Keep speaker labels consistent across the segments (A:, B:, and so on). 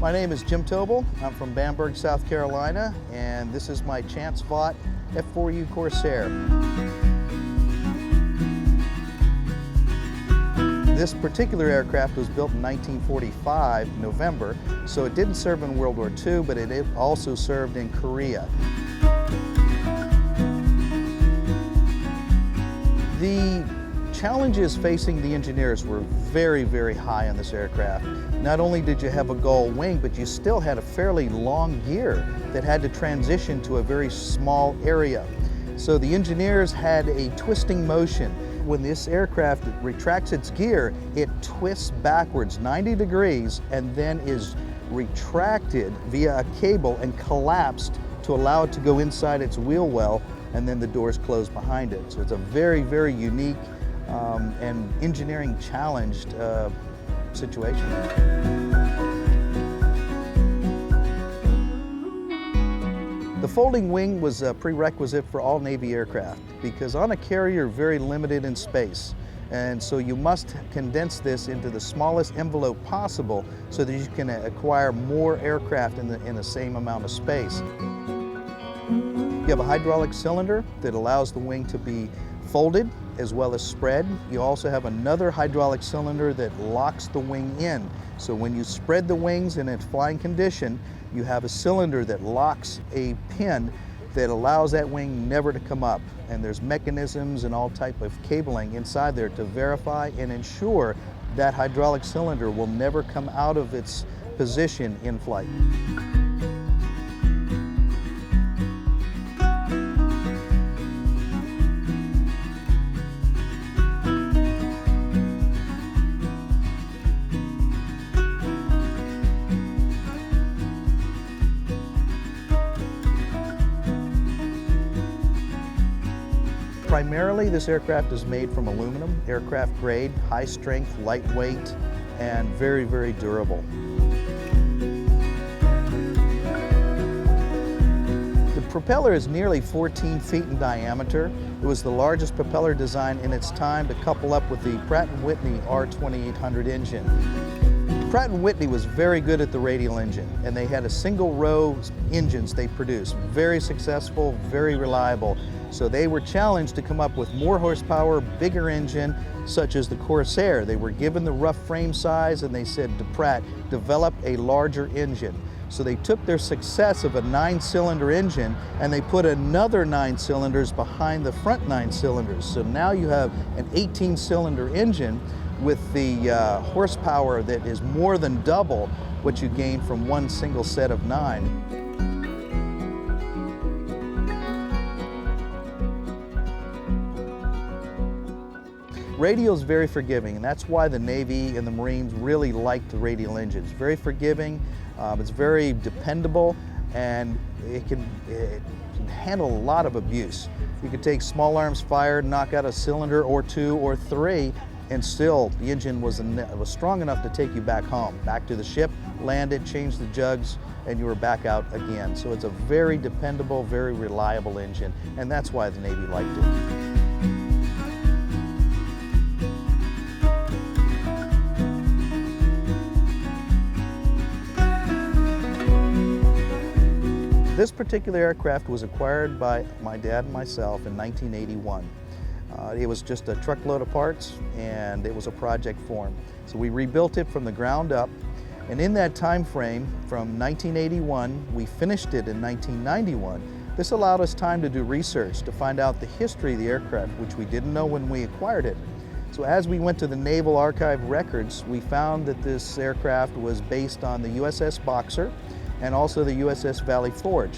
A: My name is Jim Tobul. I'm from Bamberg, South Carolina, and this is my Chance Vought F4U Corsair. This particular aircraft was built in 1945, November, so it didn't serve in World War II, but it also served in Korea. The challenges facing the engineers were very, very high on this aircraft. Not only did you have a gull wing, but you still had a fairly long gear that had to transition to a very small area. So the engineers had a twisting motion. When this aircraft retracts its gear, it twists backwards 90 degrees and then is retracted via a cable and collapsed to allow it to go inside its wheel well, and then the doors close behind it. So it's a very, very unique and engineering challenged situation. The folding wing was a prerequisite for all Navy aircraft because on a carrier you're very limited in space, and so you must condense this into the smallest envelope possible so that you can acquire more aircraft in the same amount of space. You have a hydraulic cylinder that allows the wing to be folded as well as spread. You also have another hydraulic cylinder that locks the wing in. So when you spread the wings in its flying condition, you have a cylinder that locks a pin that allows that wing never to come up. And there's mechanisms and all type of cabling inside there to verify and ensure that hydraulic cylinder will never come out of its position in flight. Primarily, this aircraft is made from aluminum, aircraft grade, high strength, lightweight, and very, very durable. The propeller is nearly 14 feet in diameter. It was the largest propeller design in its time to couple up with the Pratt & Whitney R2800 engine. Pratt & Whitney was very good at the radial engine, and they had a single row engines they produced. Very successful, very reliable. So they were challenged to come up with more horsepower, bigger engine, such as the Corsair. They were given the rough frame size and they said to Pratt, develop a larger engine. So they took their success of a 9-cylinder engine and they put another 9 cylinders behind the front 9 cylinders. So now you have an 18-cylinder engine with the horsepower that is more than double what you gain from one single set of 9. Radial is very forgiving, and that's why the Navy and the Marines really like the radial engine. It's very forgiving, it's very dependable, and it can handle a lot of abuse. You could take small arms fire, knock out a cylinder or 2 or 3, and still the engine was strong enough to take you back home, back to the ship, land it, change the jugs, and you were back out again. So it's a very dependable, very reliable engine, and that's why the Navy liked it. This particular aircraft was acquired by my dad and myself in 1981. It was just a truckload of parts, and it was a project form. So we rebuilt it from the ground up, and in that time frame, from 1981, we finished it in 1991. This allowed us time to do research, to find out the history of the aircraft, which we didn't know when we acquired it. So as we went to the Naval Archive records, we found that this aircraft was based on the USS Boxer, and also the USS Valley Forge.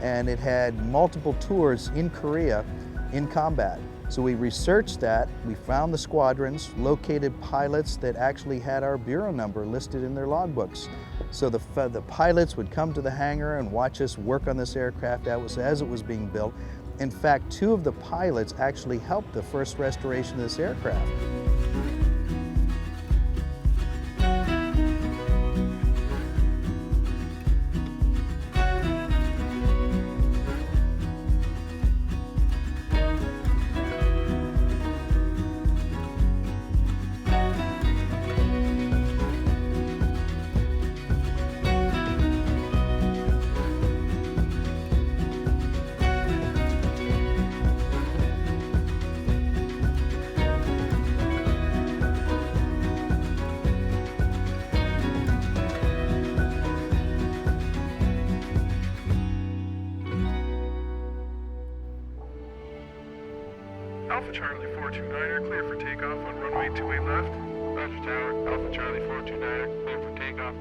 A: And it had multiple tours in Korea in combat. So we researched that, we found the squadrons, located pilots that actually had our bureau number listed in their logbooks. So the pilots would come to the hangar and watch us work on this aircraft as it was being built. In fact, 2 of the pilots actually helped the first restoration of this aircraft.
B: Alpha Charlie 429er, clear for takeoff on runway 28 left.
C: Roger, Tower. Alpha Charlie 429er, clear for takeoff.